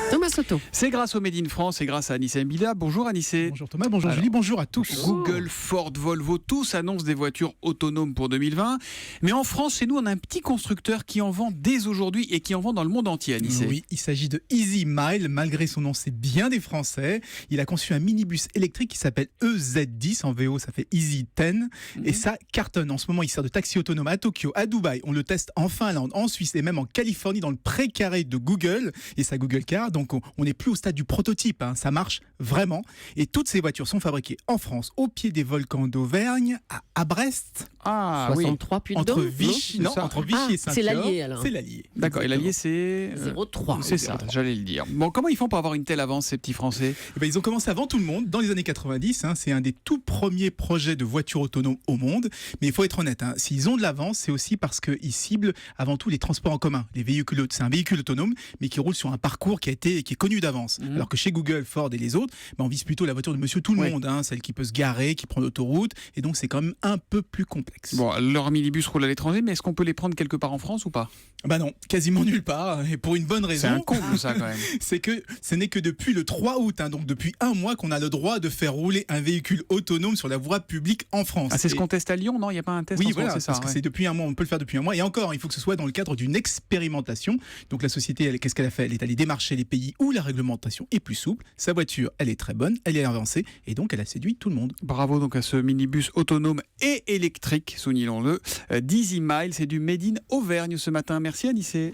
Thomas Soto. C'est grâce au Made in France et grâce à Anissé Mbida. Bonjour Anissé. Bonjour Thomas, bonjour Julie, bonjour à tous. Google, Ford, Volvo, tous annoncent des voitures autonomes pour 2020. Mais en France, chez nous, on a un petit constructeur qui en vend dès aujourd'hui et qui en vend dans le monde entier, Anissé. Oui, il s'agit de Easy Mile. Malgré son nom, c'est bien des Français. Il a conçu un minibus électrique qui s'appelle EZ10. En VO, ça fait Easy 10. Et ça cartonne. En ce moment, il sert de taxi autonome à Tokyo, à Dubaï. On le teste en Finlande, en Suisse et même en Californie dans le précaré de Google et sa Google Car. Donc, on n'est plus au stade du prototype. Ça marche vraiment. Et toutes ces voitures sont fabriquées en France, au pied des volcans d'Auvergne, à Brest. Ah 63 puis Entre Vichy, entre Vichy et Saint-Pierre. c'est l'Allier alors. C'est l'Allier. D'accord, et l'Allier, c'est 03. C'est ça, j'allais le dire. Bon, comment ils font pour avoir une telle avance, ces petits Français ? Eh ben, ils ont commencé avant tout le monde, dans les années 90. C'est un des tout premiers projets de voitures autonomes au monde. Mais il faut être honnête, s'ils ont de l'avance, c'est aussi parce qu'ils ciblent avant tout les transports en commun. C'est un véhicule autonome, mais qui roule sur un parcours qui est connu d'avance. Alors que chez Google, Ford et les autres, on vise plutôt la voiture de monsieur tout le monde, celle qui peut se garer, qui prend l'autoroute. Et donc, c'est quand même un peu plus complexe. Bon, leur minibus roule à l'étranger, mais est-ce qu'on peut les prendre quelque part en France ou pas ? Bah non, quasiment nulle part. Et pour une bonne raison. C'est un comble, ça, quand même. C'est que ce n'est que depuis le 3 août, donc depuis un mois, qu'on a le droit de faire rouler un véhicule autonome sur la voie publique en France. Ah, c'est ce qu'on teste à Lyon, non ? Il n'y a pas un test en Oui, ce moment, voilà, c'est ça, parce que c'est depuis un mois, on peut le faire depuis un mois. Et encore, il faut que ce soit dans le cadre d'une expérimentation. Donc la société, qu'est-ce qu'elle a fait ? Elle est allée démarcher les pays où la réglementation est plus souple. Sa voiture, elle est très bonne, elle est avancée, et donc elle a séduit tout le monde. Bravo donc à ce minibus autonome et électrique, soulignons-le, d'Easy Mile. C'est du Made in Auvergne ce matin. Merci Anissé.